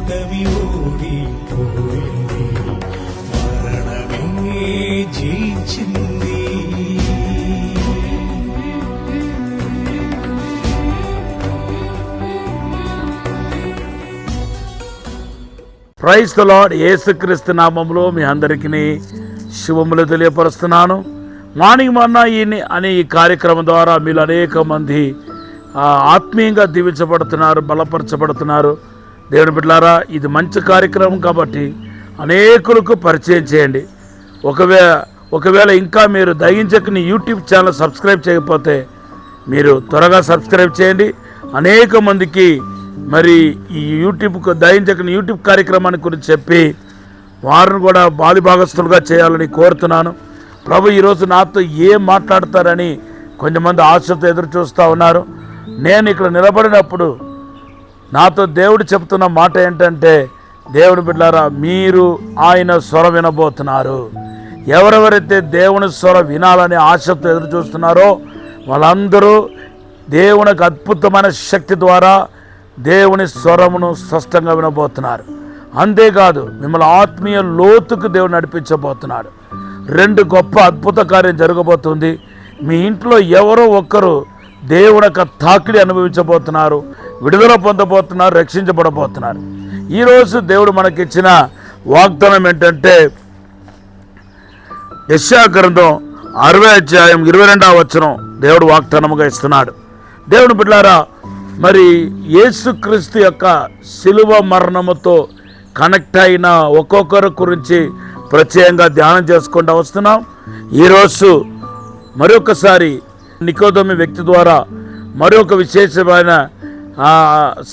ఓటమి ఓడిపోయింది, మరణమే జయించింది. Praise the lord. యేసుక్రీస్తు నామములో మీ అందరికీ శుభములు తెలియపరుస్తున్నాను. మార్నింగ్ మన్నా అనే ఈ కార్యక్రమం ద్వారా మీరు అనేక మంది ఆత్మీయంగా దీవించబడుతున్నారు, బలపరచబడుతున్నారు. దేవుని బిడ్డలారా, ఇది మంచి కార్యక్రమం కాబట్టి అనేకులకు పరిచయం చేయండి. ఒకవేళ ఇంకా మీరు దయించకని యూట్యూబ్ ఛానల్ సబ్స్క్రైబ్ చేయకపోతే మీరు త్వరగా సబ్స్క్రైబ్ చేయండి. అనేక మందికి మరి ఈ దయించకని యూట్యూబ్ కార్యక్రమాన్ని గురించి చెప్పి వారిని కూడా భాగస్తులుగా చేయాలని కోరుతున్నాను. ప్రభు ఈరోజు నాతో ఏం మాట్లాడతారని కొంతమంది ఆశతో ఎదురు చూస్తూ ఉన్నారు. నేను ఇక్కడ నిలబడినప్పుడు నాతో దేవుడు చెప్తున్న మాట ఏంటంటే, దేవుని బిడ్డలారా, మీరు ఆయన స్వరం వినబోతున్నారు. ఎవరెవరైతే దేవుని స్వరం వినాలని ఆశతో ఎదురు చూస్తున్నారో వాళ్ళందరూ దేవునికి అద్భుతమైన శక్తి ద్వారా దేవుని స్వరమును స్పష్టంగా వినబోతున్నారు. అంతేకాదు, మిమ్మల్ని ఆత్మీయ లోతుకు దేవుడు నడిపించబోతున్నాడు. 2 గొప్ప అద్భుత కార్యం జరగబోతుంది. మీ ఇంట్లో ఎవరో ఒక్కరు దేవుని యొక్క తాకిడి అనుభవించబోతున్నారు, విడుదల పొందబోతున్నారు, రక్షించబడబోతున్నారు. ఈరోజు దేవుడు మనకిచ్చిన వాగ్దానం ఏంటంటే, యెషయా గ్రంథం 60వ అధ్యాయం 22వ వచనం దేవుడు వాగ్దానముగా ఇస్తున్నాడు. దేవుని బిడ్డలారా, మరి యేసుక్రీస్తు యొక్క శిలువ మరణముతో కనెక్ట్ అయిన ఒక్కొక్కరి గురించి ప్రత్యేకంగా ధ్యానం చేసుకుంటూ వస్తున్నాం. ఈరోజు మరొకసారి నికోదేము వ్యక్తి ద్వారా మరొక విశేషమైన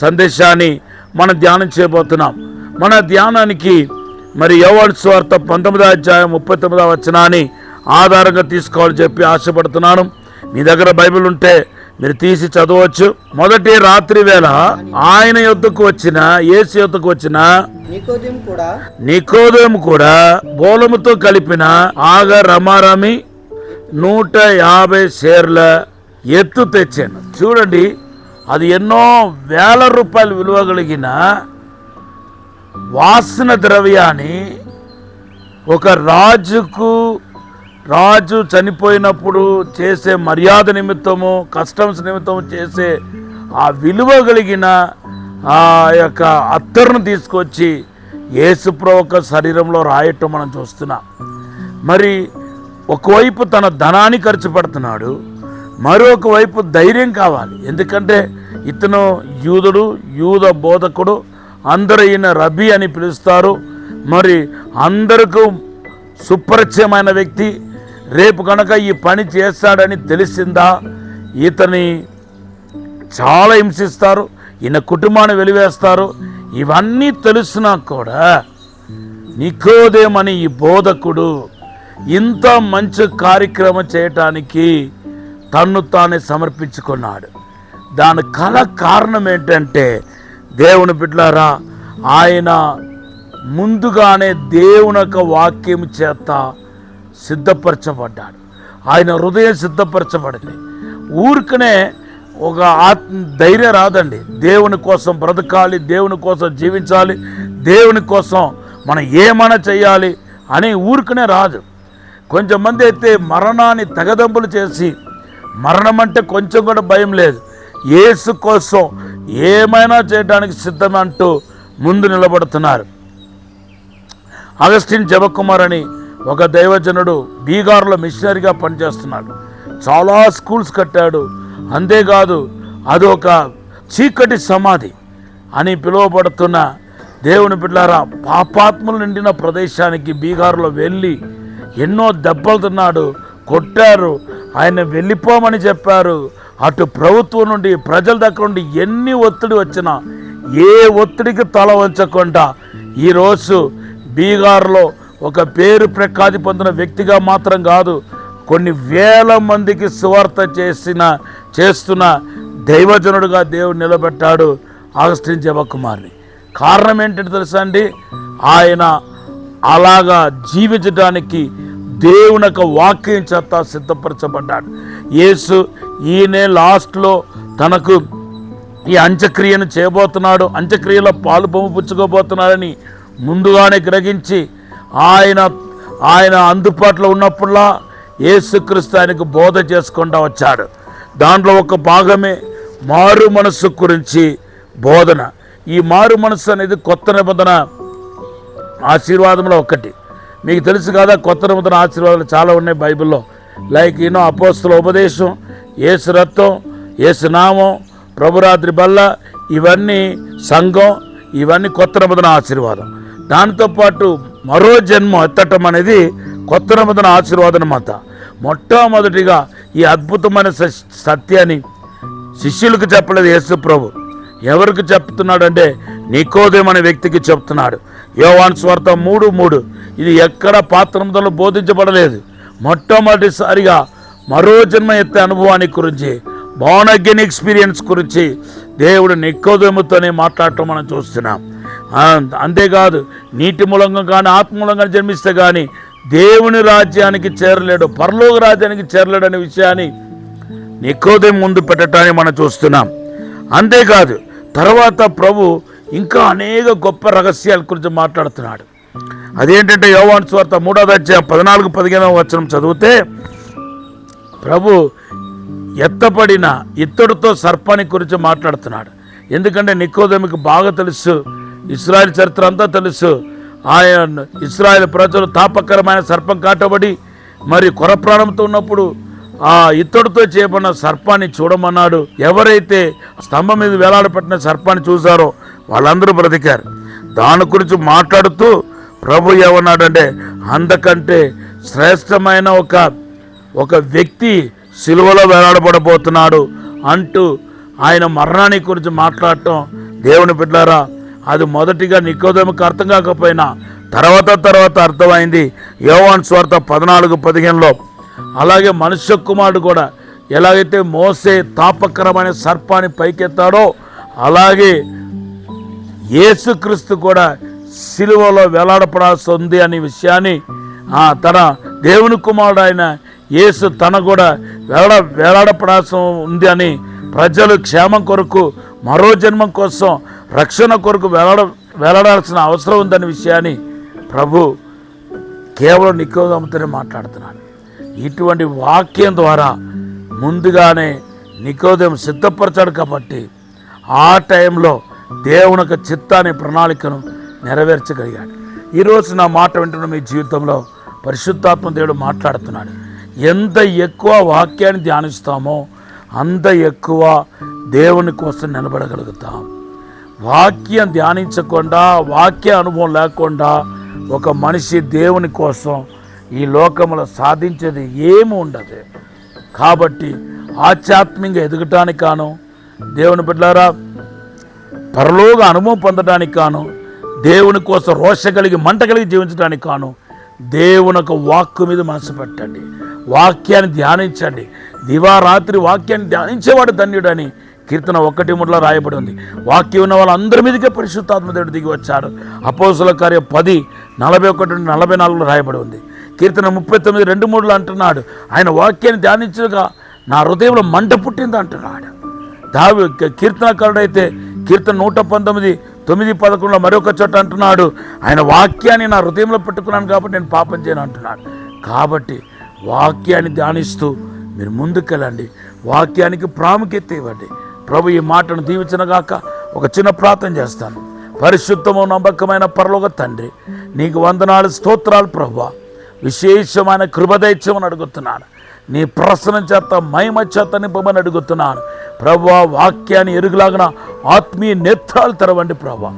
సందేశాన్ని మనం ధ్యానం చేయబోతున్నాం. మన ధ్యానానికి మరి యోహాను సువార్త 19వ అధ్యాయం 39వ వచనాన్ని ఆధారంగా తీసుకోవాలని చెప్పి ఆశపడుతున్నాను. మీ దగ్గర బైబిల్ ఉంటే మీరు తీసి చదవచ్చు. మొదటి రాత్రి వేళ ఆయన యొద్దకు వచ్చిన యేసు యొద్దకు వచ్చిన నికోదేము కూడా బోలముతో కలిపిన రమారమి 150 షేర్ల ఎత్తు తెచ్చాను. చూడండి, అది ఎన్నో వేల రూపాయలు విలువ కలిగిన వాసన ద్రవ్యాన్ని ఒక రాజు చనిపోయినప్పుడు చేసే మర్యాద నిమిత్తము, కస్టమ్స్ నిమిత్తము చేసే ఆ విలువ కలిగిన ఆ యొక్క అత్తరును తీసుకొచ్చి యేసుప్రభు శరీరంలో రాయటం మనం చూస్తున్నాం. మరి ఒకవైపు తన ధనాన్ని ఖర్చు పెడుతున్నాడు, మరొక వైపు ధైర్యం కావాలి. ఎందుకంటే ఇతను యూద బోధకుడు, అందరూ ఈయన రబీ అని పిలుస్తారు. మరి అందరికీ సుపరిచయమైన వ్యక్తి. రేపు కనుక ఈ పని చేస్తాడని తెలిసిందా ఇతని చాలా హింసిస్తారు, ఈయన కుటుంబాన్ని వెలివేస్తారు. ఇవన్నీ తెలిసినా కూడా నికోదేము అని ఈ బోధకుడు ఇంత మంచి కార్యక్రమం చేయటానికి తన్ను తానే సమర్పించుకున్నాడు. దాని కారణం ఏంటంటే, దేవుని బిడ్డలారా, ఆయన ముందుగానే దేవుని యొక్క వాక్యం చేత సిద్ధపరచబడ్డాడు. ఆయన హృదయం సిద్ధపరచబడింది. ఊరికనే ఒక ధైర్యం రాదండి. దేవుని కోసం బ్రతకాలి, దేవుని కోసం జీవించాలి, దేవుని కోసం మనం ఏమైనా చేయాలి అని ఊరికనే రాదు. కొంచెంమంది అయితే మరణాన్ని తెగదంపులు చేసి, మరణం అంటే కొంచెం కూడా భయం లేదు, యేసు కోసం ఏమైనా చేయడానికి సిద్ధమంటూ ముందు నిలబడుతున్నారు. అగస్టిన్ జబకుమార్ అని ఒక దైవజనుడు బీహార్లో మిషనరీగా పనిచేస్తున్నాడు. చాలా స్కూల్స్ కట్టాడు. అంతేకాదు, అది ఒక చీకటి సమాధి అని పిలువబడుతున్న దేవుని బిడ్డలారా, పాపాత్మలు నిండిన ప్రదేశానికి బీహార్లో వెళ్ళి ఎన్నో దెబ్బలు తిన్నాడు, కొట్టారు, ఆయన వెళ్ళిపోమని చెప్పారు. అటు ప్రభుత్వం నుండి, ప్రజల దగ్గర నుండి ఎన్ని ఒత్తిడి వచ్చినా ఏ ఒత్తిడికి తల వంచకుండా ఈరోజు బీహార్లో ఒక పేరు ప్రఖ్యాతి పొందిన వ్యక్తిగా మాత్రం కాదు, కొన్ని వేల మందికి సువార్త చేస్తున్న దైవజనుడుగా దేవుడు నిలబెట్టాడు అగస్టిన్ జబకుమార్ని. కారణం ఏంటంటే తెలుసా అండి, ఆయన అలాగా జీవించడానికి దేవుని యొక్క వాక్యం చేత సిద్ధపరచబడ్డాడు. యేసు ఈయనే లాస్ట్లో తనకు ఈ అంత్యక్రియను చేయబోతున్నాడు, అంత్యక్రియలో పాలు పుచ్చుకోబోతున్నాడని ముందుగానే గ్రహించి ఆయన అందుబాటులో ఉన్నప్పుడులా యేసుక్రీస్తు ఆయనకు బోధ చేసుకుంటూ వచ్చాడు. దాంట్లో ఒక భాగమే మారు మనస్సు గురించి బోధన. ఈ మారు మనస్సు అనేది కొత్త నిబంధన ఆశీర్వాదంలో ఒకటి. మీకు తెలుసు కదా, కొత్త నిబంధన ఆశీర్వాదాలు చాలా ఉన్నాయి బైబిల్లో. లైక్ అపోస్తల ఉపదేశం, యేసు రక్తం, యేసు నామం, ప్రభురాత్రి బల్ల, ఇవన్నీ సంఘం, ఇవన్నీ కొత్త నిబంధన ఆశీర్వాదం. దాంతోపాటు మరో జన్మ ఎత్తటం అనేది కొత్త నిబంధన ఆశీర్వాదం మాట. మొట్టమొదటిగా ఈ అద్భుతమైన సత్యాన్ని శిష్యులకు చెప్పలేదు యేసు ప్రభు. ఎవరికి చెప్తున్నాడంటే నికోదేము అనే వ్యక్తికి చెప్తున్నాడు. యోహాను సువార్త 3:3. ఇది ఎక్కడ పాత్రములో బోధించబడలేదు. మొట్టమొదటిసారిగా మరో జన్మ ఎత్తే అనుభవాన్ని గురించి, బోర్న్ అగైన్ ఎక్స్పీరియన్స్ గురించి దేవుడు నికోదేముతోనే మాట్లాడటం మనం చూస్తున్నాం. అంతేకాదు, నీటి మూలంగా కానీ ఆత్మ మూలంగా జన్మిస్తే కానీ దేవుని రాజ్యానికి చేరలేడు, పరలోక రాజ్యానికి చేరలేడు అనే విషయాన్ని నికోదేము ముందు పెట్టడాన్ని మనం చూస్తున్నాం. అంతేకాదు, తర్వాత ప్రభు ఇంకా అనేక గొప్ప రహస్యాల గురించి మాట్లాడుతున్నాడు. అదేంటంటే యోహాను సువార్త 3:14-15 చదివితే ప్రభు ఎత్తపడిన ఇత్తడితో సర్పాన్ని గురించి మాట్లాడుతున్నాడు. ఎందుకంటే నికోదేముకి బాగా తెలుసు, ఇశ్రాయేల్ చరిత్ర అంతా తెలుసు. ఆయన ఇశ్రాయేల్ ప్రజలు తాపకరమైన సర్పం కాటబడి మరి కొర ప్రాణంతో ఉన్నప్పుడు ఆ ఇత్తడితో చేయబడిన సర్పాన్ని చూడమన్నాడు. ఎవరైతే స్తంభం మీద వేలాడపట్టిన సర్పాన్ని చూశారో వాళ్ళందరూ బ్రతికారు. దాని గురించి మాట్లాడుతూ ప్రభు ఏమన్నాడంటే, అంతకంటే శ్రేష్టమైన ఒక వ్యక్తి సిలువలో వేలాడబడబోతున్నాడు అంటూ ఆయన మరణాన్ని గురించి మాట్లాడటం, దేవుని బిడ్డలారా, అది మొదటిగా నికోదేముకు అర్థం కాకపోయినా తర్వాత అర్థమైంది. యోహాను సువార్త 14:15. అలాగే మనుష్య కుమారుడు కూడా ఎలాగైతే మోసే తాపకరమైన సర్పాన్ని పైకెత్తాడో అలాగే యేసుక్రీస్తు కూడా సిలువలో వేలాడపడాల్సి ఉంది అనే విషయాన్ని, తన దేవుని కుమారుడు అయిన యేసు తన కూడా వేలాడపడాల్సి ఉంది అని, ప్రజలు క్షేమం కొరకు, మరో జన్మం కోసం, రక్షణ కొరకు వేలాడాల్సిన అవసరం ఉందనే విషయాన్ని ప్రభు కేవలం నికోదేముతోనే మాట్లాడుతున్నాడు. ఇటువంటి వాక్యం ద్వారా ముందుగానే నికోదేము సిద్ధపరచాడు కాబట్టి ఆ టైంలో దేవుని యొక్క చిత్తాన్ని, ప్రణాళికను నెరవేర్చగలిగాడు. ఈరోజు నా మాట వింటున్న మీ జీవితంలో పరిశుద్ధాత్మ దేవుడు మాట్లాడుతున్నాడు. ఎంత ఎక్కువ వాక్యాన్ని ధ్యానిస్తామో అంత ఎక్కువ దేవుని కోసం నిలబడగలుగుతాం. వాక్యం ధ్యానించకుండా, వాక్య అనుభవం లేకుండా ఒక మనిషి దేవుని కోసం ఈ లోకంలో సాధించేది ఏమి ఉండదు. కాబట్టి ఆధ్యాత్మికంగా ఎదగటానికి కాను, దేవుని బిడ్డలారా పరలోక అనుభవం పొందడానికి కాను, దేవుని కోసం రోష కలిగి మంట కలిగి జీవించడానికి కాను, దేవుని యొక్క వాక్కు మీద మనసు పెట్టండి, వాక్యాన్ని ధ్యానించండి. దివారాత్రి వాక్యాన్ని ధ్యానించేవాడు ధన్యుడని కీర్తన 1:3 రాయబడి ఉంది. వాక్యం ఉన్న వాళ్ళందరి మీదకే పరిశుద్ధాత్మ దేవుడు దిగి వచ్చాడు. అపోస్తుల కార్యం 10:41-44 రాయబడి ఉంది. కీర్తన 39:2-3 అంటున్నాడు, ఆయన వాక్యాన్ని ధ్యానించగా నా హృదయంలో మంట పుట్టింది అంటున్నాడు. కీర్తనకారుడు అయితే కీర్తన 119:9-11 మరొక చోట అంటున్నాడు, ఆయన వాక్యాన్ని నా హృదయంలో పెట్టుకున్నాను కాబట్టి నేను పాపం చేయను అంటున్నాడు. కాబట్టి వాక్యాన్ని ధ్యానిస్తూ మీరు ముందుకెళ్ళండి, వాక్యానికి ప్రాముఖ్యత ఇవ్వండి. ప్రభు ఈ మాటను దీవించనగాక. ఒక చిన్న ప్రార్థన చేస్తాను. పరిశుద్ధము నమ్మకమైన పరలోక తండ్రి, నీకు వందనాలు, స్తోత్రాలు ప్రభువా. విశేషమైన కృపదైత్యమని అడుగుతున్నాను. నీ ప్రసన్నం చేత, మహిమ చేత నింపమని అడుగుతున్నాను ప్రభువా. వాక్యాన్ని ఎరుగులాగిన ఆత్మీయ నేత్రాలు తెరవండి ప్రభువా,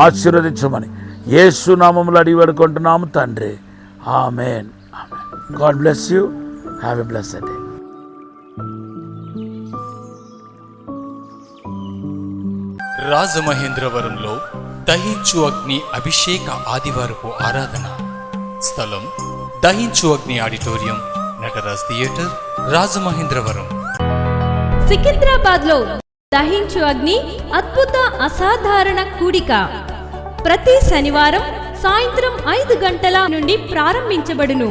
ఆశీర్వదించమని యేసు నామములో అడిగి వేడుకుంటున్నాము తండ్రి. Amen. God bless you. Have a blessed day. రాజమహేంద్రవరంలో దహించు అగ్ని అభిషేక ఆదివారపు ఆరాధన స్థలం దహించు అగ్ని ఆడిటోరియం, నటరాజ్ థియేటర్, రాజమహేంద్రవరం. సికింద్రాబాద్ లో దహించు అగ్ని అద్భుత అసాధారణ కూడిక ప్రతి శనివారం సాయంత్రం 5 గంటల నుండి ప్రారంభించబడును.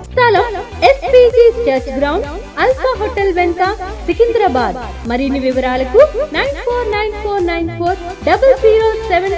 స్థలం SPC church ground, alpha hotel వెనుక సికింద్రాబాద్. మరిన్ని వివరాలకు 9494940007